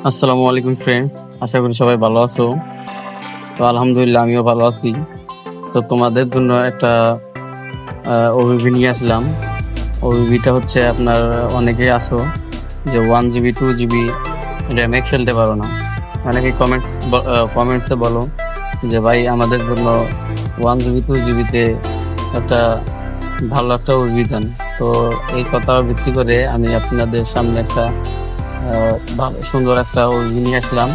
আসসালামু আলাইকুম ফ্রেন্ড, আশা করি সবাই ভালো আছো। তো আলহামদুলিল্লাহ আমিও ভালো আছি। তো তোমাদের জন্য একটা ওবিবি নিয়ে আসলাম। ওবিবিটা হচ্ছে আপনার অনেকেই আছো যে 1 GB 2 GB র্যামে খেলতে পারো না। অনেকে কমেন্টসে বলো যে ভাই আমাদের জন্য 1 GB 2 GB-তে একটা ভালো একটা ওবিবি দেন। তো এই কথা ভিত্তি করে আমি আপনাদের সামনে একটা ভালো সুন্দর একটা ওবিবি নিয়ে আসলাম,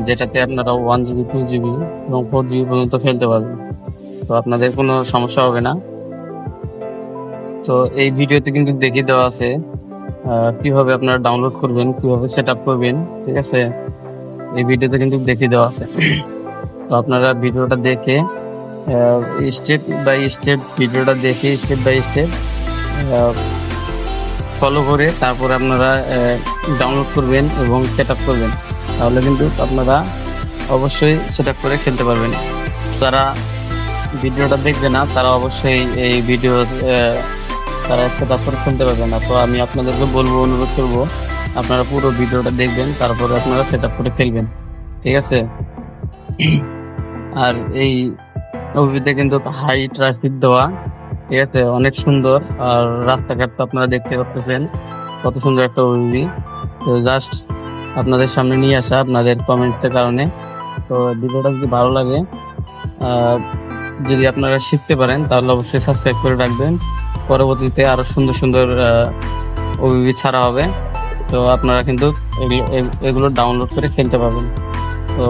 যেটাতে আপনারা 1 GB 2 GB এবং 4 GB পর্যন্ত খেলতে পারবেন। তো আপনাদের কোনো সমস্যা হবে না। তো এই ভিডিওতে কিন্তু দেখিয়ে দেওয়া আছে কিভাবে আপনারা ডাউনলোড করবেন, কিভাবে সেট আপ করবেন। ঠিক আছে, এই ভিডিওতে কিন্তু দেখিয়ে দেওয়া আছে। তো আপনারা ভিডিওটা দেখে স্টেপ বাই স্টেপ ভিডিওটা দেখে স্টেপ বাই স্টেপ ফলো করে তারপরে আপনারা ডাউনলোড করবেন এবং সেট আপ করবেন। তাহলে কিন্তু আপনারা অবশ্যই সেট আপ করে খেলতে পারবেন। তারা ভিডিওটা দেখবে না, তারা অবশ্যই এই ভিডিও তারা সেট আপ করে খেলতে পারবে না। তো আমি আপনাদেরকে বলবো, অনুরোধ করবো আপনারা পুরো ভিডিওটা দেখবেন, তারপরে আপনারা সেট আপ করে খেলবেন। ঠিক আছে। আর এই মুভিতে কিন্তু হাই ট্রাফিক দেওয়া, ঠিক আছে, অনেক সুন্দর। আর রাস্তাঘাট তো আপনারা দেখতে পাচ্ছেন কত সুন্দর একটা মুভি। তো জাস্ট আপনাদের সামনে নিয়ে আসা আপনাদের কমেন্টের কারণে। তো ভিডিওটা যদি ভালো লাগে, যদি আপনারা শিখতে পারেন, তাহলে অবশ্যই সাবস্ক্রাইব করে রাখবেন। পরবর্তীতে আরো সুন্দর সুন্দর ওবিবি ছাড়া হবে। তো আপনারা কিন্তু এগুলো ডাউনলোড করে খেলতে পারবেন। তো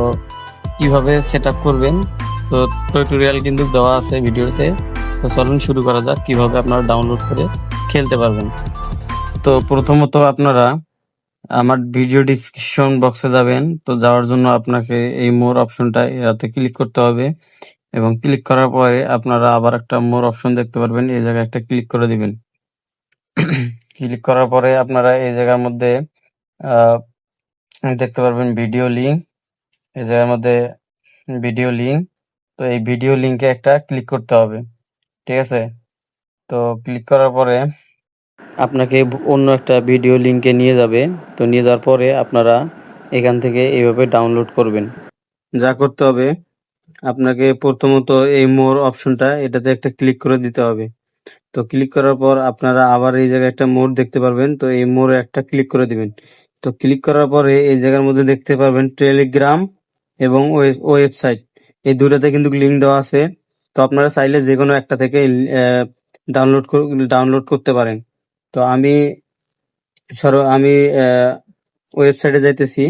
কিভাবে সেট আপ করবেন, তো টিউটোরিয়াল কিন্তু দেওয়া আছে ভিডিওতে। তো চলুন শুরু করা যাক কিভাবে আপনারা ডাউনলোড করে খেলতে পারবেন। তো প্রথমত আপনারা আমার ভিডিও ডিসক্রিপশন বক্সে যাবেন। তো যাওয়ার জন্য আপনাকে এই মোর অপশনটা এতে ক্লিক করতে হবে, এবং ক্লিক করার পরে আপনারা আবার একটা মোর অপশন দেখতে পারবেন, এই জায়গায় একটা ক্লিক করে দিবেন। ক্লিক করার পরে আপনারা এই জায়গার মধ্যে আহ, দেখতে পারবেন ভিডিও লিঙ্ক। এই জায়গার মধ্যে ভিডিও লিঙ্ক, তো এই ভিডিও লিঙ্কে একটা ক্লিক করতে হবে। ঠিক আছে। তো ক্লিক করার পরে আপনাকে অন্য একটা ভিডিও লিঙ্কে নিয়ে যাবে। তো নিয়ে যাওয়ার পরে আপনারা এখান থেকে এইভাবে ডাউনলোড করবেন। যা করতে হবে, আপনাকে প্রথমত এই মোর অপশনটা এটাতে একটা ক্লিক করে দিতে হবে। তো ক্লিক করার পর আপনারা আবার এই জায়গায় একটা মোর দেখতে পারবেন, তো এই মোড়ে একটা ক্লিক করে দিবেন। তো ক্লিক করার পরে এই জায়গার মধ্যে দেখতে পারবেন টেলিগ্রাম এবং ওয়েবসাইট, এই দুটাতে কিন্তু লিঙ্ক দেওয়া আছে। তো আপনারা চাইলে যে কোনো একটা থেকে ডাউনলোড করতে পারেন। তো আমি ওয়েবসাইটে যাইতেছি।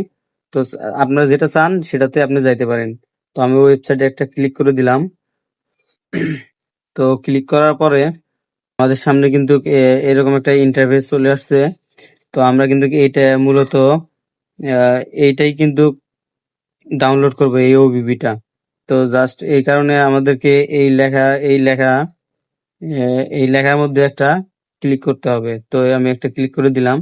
তো আপনারা যেটা চান সেটাতে আপনি যাইতে পারেন। তো আমি ওয়েবসাইটে একটা ক্লিক করে দিলাম। তো ক্লিক করার পরে আমাদের সামনে কিন্তু এরকম একটা ইন্টারফেস চলে আসছে। তো আমরা কিন্তু এইটা মূলত এইটাই কিন্তু ডাউনলোড করবো, এই ওবিবিটা। তো জাস্ট এই কারণে আমাদেরকে এই লেখার মধ্যে একটা ক্লিক করতে হবে। তো আমি একটা ক্লিক করে দিলাম।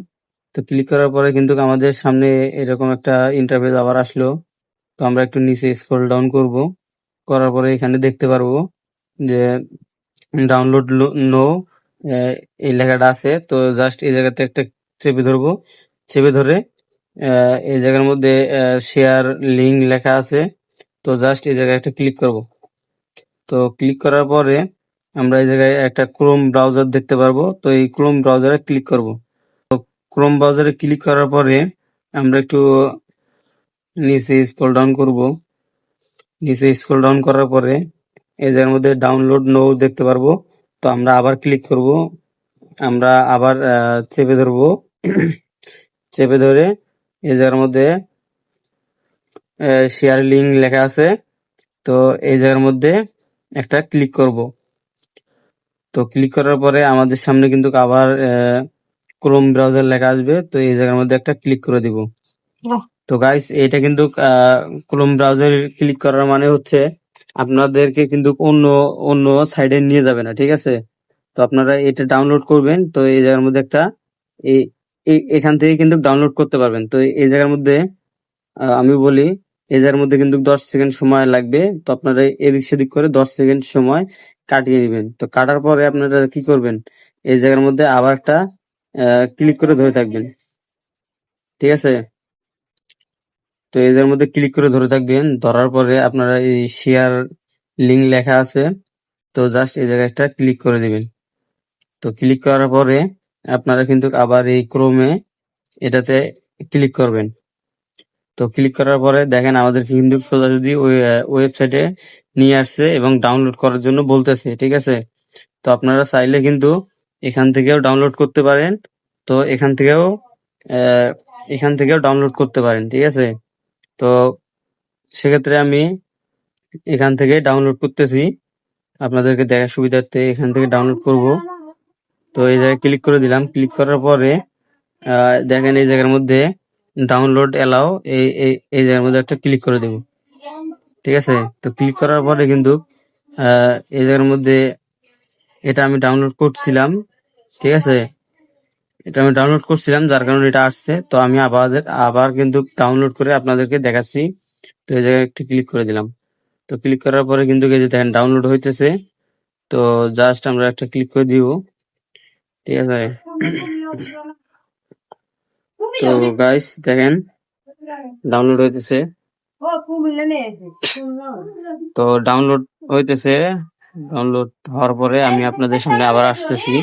তো ক্লিক করার পরে কিন্তু আমাদের সামনে এরকম একটা ইন্টারফেস আবার আসলো। তো আমরা একটু নিচে স্ক্রল ডাউন করব, করার পরে এখানে দেখতে পারবো যে ডাউনলোড নো এই লেখাটা আছে। তো জাস্ট এই জায়গাতে একটা চেপে ধরবো, চেপে ধরে এই জায়গার মধ্যে শেয়ার লিঙ্ক লেখা আছে। তো জাস্ট এই জায়গায় একটা ক্লিক করব। তো ক্লিক করার পরে আমরা এই জায়গায় একটা ক্রোম ব্রাউজার দেখতে পারবো। তো এই ক্রোম ব্রাউজারে ক্লিক করব। ক্রোম ব্রাউজারে ক্লিক করার পরে আমরা একটু নিচে স্ক্রল ডাউন করব। নিচে স্ক্রল ডাউন করার পরে এই জায়গার মধ্যে ডাউনলোড নো দেখতে পারবো। তো আমরা আবার ক্লিক করব, আমরা আবার চেপে ধরবো। চেপে ধরে এই জায়গার মধ্যে শেয়ার লিঙ্ক লেখা আছে। তো এই জায়গার মধ্যে একটা ক্লিক করব। তো ক্লিক করার পরে আমাদের সামনে কিন্তু আবার ক্রোম ব্রাউজার লেখা আসবে। তো এই জায়গার মধ্যে একটা ক্লিক করে দিব। তো গাইস, এটা কিন্তু ক্রোম ব্রাউজার ক্লিক করার মানে হচ্ছে আপনাদেরকে কিন্তু অন্য অন্য সাইডে নিয়ে যাবে না। ঠিক আছে। তো আপনারা এটা ডাউনলোড করবেন। তো এই জায়গার মধ্যে একটা এখান থেকে কিন্তু ডাউনলোড করতে পারবেন। তো এই জায়গার মধ্যে আমি বলি, এই জায়গার মধ্যে কিন্তু 10 সেকেন্ড সময় লাগবে। তো আপনারা এদিক সেদিক করে 10 সেকেন্ড সময় কাটিয়ে নেবেন। তো কাটার পরে আপনারা কি করবেন, এই জায়গার মধ্যে আবার একটা ক্লিক করে ধরে থাকবেন। ঠিক আছে। তো এদের মধ্যে ক্লিক করে ধরে থাকবেন, ধরার পরে আপনারা এই শেয়ার লিঙ্ক লেখা আছে, তো জাস্ট এই জায়গায় একটা ক্লিক করে দিবেন। তো ক্লিক করার পরে আপনারা কিন্তু আবার এই ক্রোমে এটাতে ক্লিক করবেন। তো ক্লিক করার পরে দেখেন আমাদেরকে কিন্তু সোজাসুজি ওই ওয়েবসাইটে নিয়ে আসছে এবং ডাউনলোড করার জন্য বলতেছে, ঠিক আছে? তো আপনারা চাইলে কিন্তু এখান থেকেও ডাউনলোড করতে পারেন। তো আহ, এখান থেকেও ডাউনলোড করতে পারেন, ঠিক আছে? তো সেক্ষেত্রে আমি এখান থেকে ডাউনলোড করতেছি, আপনাদেরকে দেখার সুবিধার্থে এখান থেকে ডাউনলোড করব। তো এই জায়গায় ক্লিক করে দিলাম। ক্লিক করার পরে দেখেন এই জায়গার মধ্যে ডাউনলোড এলাও, এই জায়গার মধ্যে একটা ক্লিক করে দেব, ঠিক আছে? তো ক্লিক করার পরে কিন্তু এই জায়গার মধ্যে এটা আমি ডাউনলোড করছিলাম, ঠিক আছে? এটা আমি ডাউনলোড করছিলাম যার কারণে এটা আসছে। তো আমি আবার কিন্তু ডাউনলোড করে আপনাদেরকে দেখাচ্ছি। তো এই জায়গায় একটু ক্লিক করে দিলাম। তো ক্লিক করার পরে কিন্তু এই যে দেখেন ডাউনলোড হইতেছে। তো জাস্ট আমরা একটা ক্লিক করে দিব, ঠিক আছে? তো গাইস দেখেন ডাউনলোড হইতেছে। তো ডাউনলোড হইতেছে। ডাউনলোড হওয়ার পরে আমি আপনাদের সামনে আবার আসতেছি।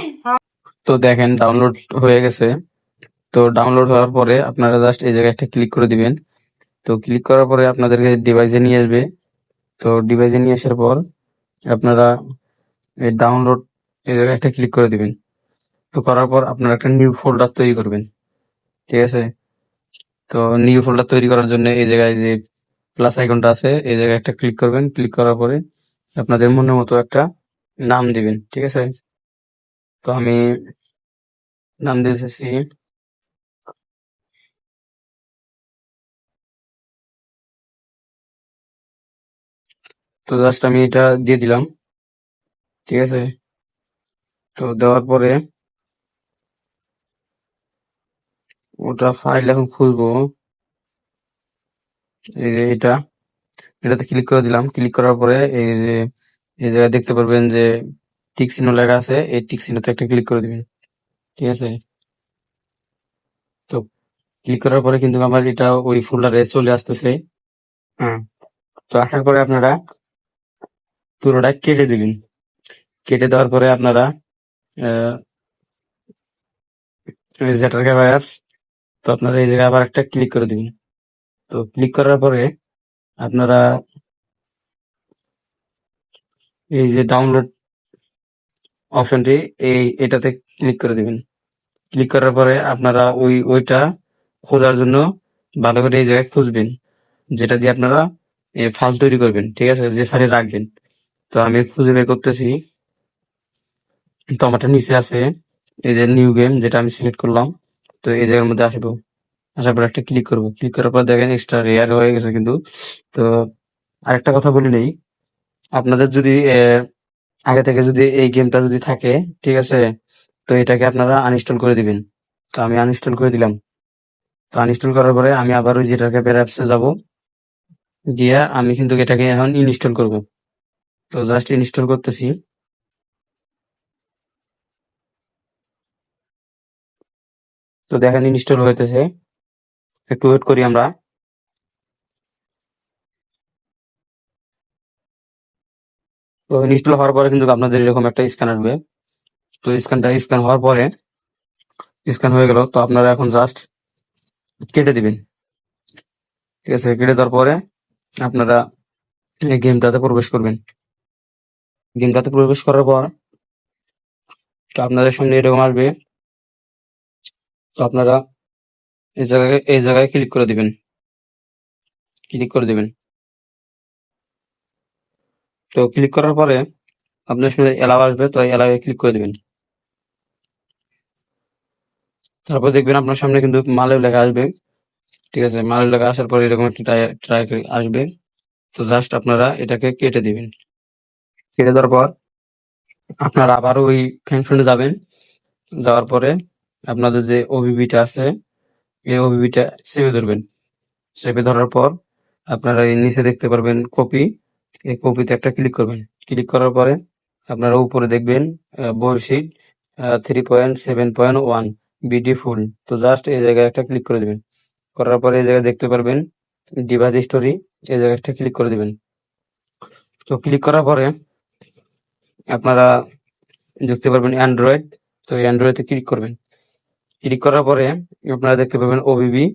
তো দেখেন ডাউনলোড হয়ে গেছে। তো ডাউনলোড হওয়ার পরে আপনারা জাস্ট এই জায়গায় একটা ক্লিক করে দিবেন। তো ক্লিক করার পরে আপনাদেরকে ডিভাইসে নিয়ে আসবে। তো ডিভাইসে নিয়ে আসার পর আপনারা এই ডাউনলোড এই জায়গায় একটা ক্লিক করে দিবেন। তো করার পর আপনারা একটা নিউ ফোল্ডার তৈরি করবেন, ঠিক আছে? তো নিউ ফোল্ডার তৈরি করার জন্য এই জায়গায় যে প্লাস আইকনটা আছে এই জায়গায় একটা ক্লিক করবেন। ক্লিক করার পরে আপনাদের মনের মতো একটা নাম দিবেন, ঠিক আছে? তো আমি নাম দিয়েছি। তো জাস্ট আমি এটা দিয়ে দিলাম, ঠিক আছে? তো দেওয়ার পরে ওটা ফাইল এখন খুলবো। এই যে এটাতে ক্লিক করে দিলাম। ক্লিক করার পরে এই যে এই জায়গায় দেখতে পারবেন যে টিক চিহ্ন লেখা আছে, এই টিক চিহ্নতে একটা ক্লিক করে দিবেন, ঠিক আছে? তো ক্লিক করার পরে কিন্তু আমার এটা ওই ফোল্ডারে চলে আসতেছে। হ্যাঁ। তো আসার পরে আপনারা পুরোটা কেটে দিবেন। কেটে দেওয়ার পরে আপনারা জেটার ক্যামেরা অ্যাপস, তো আপনারা এই জায়গায় আবার একটা ক্লিক করে দিবেন। তো ক্লিক করার পরে আপনারা এই যে ডাউনলোড অপশনটি এটাতে ক্লিক করে দিবেন। ক্লিক করার পরে আপনারা ওইটা খোঁজার জন্য ভালো করে এই জায়গায় খুঁজবেন, যেটা দিয়ে আপনারা ফাইল তৈরি করবেন, ঠিক আছে? যে ফাইলে রাখবেন। তো আমি খুঁজে বের করতেছি। তো আমারটা নিচে আছে এই যে নিউ গেম, যেটা আমি সিলেক্ট করলাম। তো এই জায়গার মধ্যে আসবো, আসার পর একটা ক্লিক করবো। ক্লিক করার পর দেখেন এক্সট্রা রেয়ার হয়ে গেছে কিন্তু। তো আরেকটা কথা বলে নেই, আপনাদের যদি আগে থেকে যদি এই গেমটা যদি থাকে, ঠিক আছে? তো এটাকে আপনারা আনইনস্টল করে দিবেন। তো আমি আনইনস্টল করে দিলাম। তো আনইনস্টল করার পরে আমি আবার ওই যেটাকে বের অ্যাপসে যাবো, গিয়ে আমি কিন্তু এটাকে এখন ইনস্টল করব। তো জাস্ট ইনস্টল করতেছি। তো দেখেন ইনস্টল হইতেছে, একটু ওয়েট করি আমরা। তো ইনস্টল হওয়ার পরে কিন্তু আপনাদের এরকম একটা স্ক্যান আসবে। তো স্ক্যান হওয়ার পরে স্ক্যান হয়ে গেল। তো আপনারা এখন জাস্ট কেটে দিবেন, ঠিক আছে? কেটে দেওয়ার পরে আপনারা এই গেমটাতে প্রবেশ করবেন। গেমটাতে প্রবেশ করার পর তো আপনাদের সামনে এরকম আসবে। তো আপনারা এই জায়গায় ক্লিক করে দিবেন, ক্লিক করে দিবেন। তো ক্লিক করার পরে আপনার সামনে এলাও আসবে, তো এলাও ক্লিক করে দিবেন। তারপর দেখবেন আপনার সামনে কিন্তু মালের লেখা আসবে, ঠিক আছে? মালের লেখা আসার পরে এরকম একটা ট্রাই আসবে। তো জাস্ট আপনারা এটাকে কেটে দিবেন। কেটে দেওয়ার পর আপনারা আবার ওই ফাংশনে যাবেন। যাওয়ার পরে আপনাদের যে ওবিবিটা আছে এই ওবিবিটা চেপে ধরবেন। চেপে ধরার পর আপনারা এই নিচে দেখতে পারবেন কপি, এই কপিতে একটা ক্লিক করবেন। ক্লিক করার পরে আপনারা উপরে দেখবেন বর্ষিট 3.7.1 বিডি ফুল। তো জাস্ট এই জায়গায় একটা ক্লিক করে দেবেন। করার পরে এই জায়গায় দেখতে পারবেন ডিভাইস স্টোরি এই জায়গাটা ক্লিক করে দিবেন। তো ক্লিক করার পরে আপনারা দেখতে পারবেন অ্যান্ড্রয়েড। তো অ্যান্ড্রয়েডে ক্লিক করবেন। ক্লিক করার পরে আপনারা দেখতে পাবেন ওবিবি,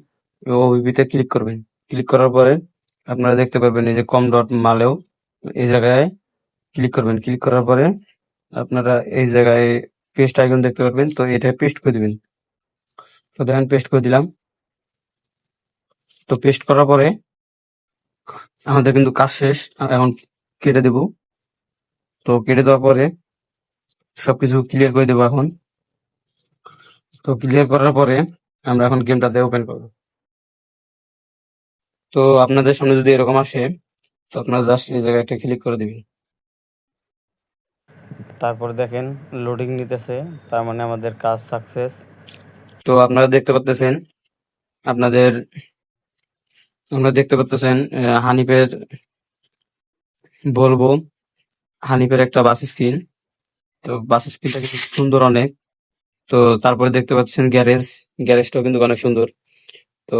ওবিবিতে ক্লিক করবেন। ক্লিক করার পরে আপনারা দেখতে পাবেন এই যে কম ডট মালেও এই জায়গায় ক্লিক করবেন। ক্লিক করার পরে আপনারা এই জায়গায় পেস্ট আইকন দেখতে পারবেন। তো এটা পেস্ট করে দিবেন। তো দেখেন পেস্ট করে দিলাম। তো পেস্ট করার পরে আমাদের কিন্তু কাজ শেষ। এখন কেটে দেব। তো কেটে দেওয়ার পরে সবকিছু ক্লিয়ার করে দেবো এখন। তো ক্লিয়ার করার পরে আমরা এখন গেমটাতে ওপেন করব। তো আপনাদের সামনে যদি এরকম আসে তো আপনারা জাস্ট এই জায়গায় একটা ক্লিক করে দিবেন। তারপর দেখেন লোডিং নিতেছে, তার মানে আমাদের কাজ সাকসেস। তো আপনারা দেখতে পাচ্ছেন আপনাদের হানিফের বলবো হানিফের একটা বাস স্ক্রিন। তো বাস স্ক্রিনটা কিন্তু সুন্দর অনেক। তো তারপরে দেখতে পাচ্ছেন গ্যারেজটাও কিন্তু অনেক সুন্দর। তো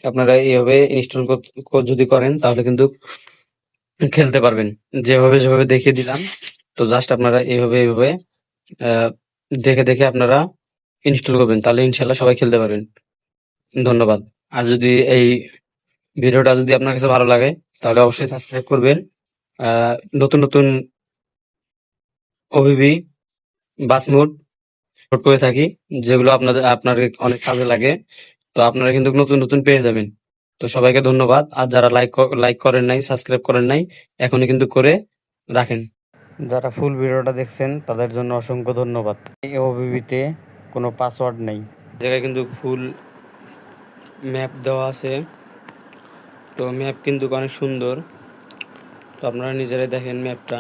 আপনারা এইভাবে ইনস্টল যদি করেন তাহলে কিন্তু খেলতে পারবেন। যেভাবে দেখিয়ে দিলাম। তো জাস্ট আপনারা এইভাবে আহ, দেখে দেখে আপনারা ইনস্টল করবেন, তাহলে ইনশাল্লাহ সবাই খেলতে পারবেন। ধন্যবাদ। আর যদি এই ভিডিওটা যদি আপনার কাছে ভালো লাগে তাহলে অবশ্যই সাবস্ক্রাইব করবেন। আহ, নতুন নতুন ওবিবি বাসমুড আপলোড করে থাকি, যেগুলো আপনার অনেক কাজে লাগে। তো আপনারা কিন্তু নতুন নতুন পেয়ে যাবেন। তো সবাইকে ধন্যবাদ। আর যারা লাইক করেন নাই, সাবস্ক্রাইব করেন নাই, এখনই কিন্তু করে রাখেন। যারা ফুল ভিডিওটা দেখছেন তাদের জন্য অসংখ্য ধন্যবাদ। এই ওবিবিতে কোনো পাসওয়ার্ড নেই। জায়গায় কিন্তু ফুল ম্যাপ দেওয়া আছে। তো ম্যাপ কিন্তু অনেক সুন্দর। তো আপনারা নিজেরাই দেখেন ম্যাপটা।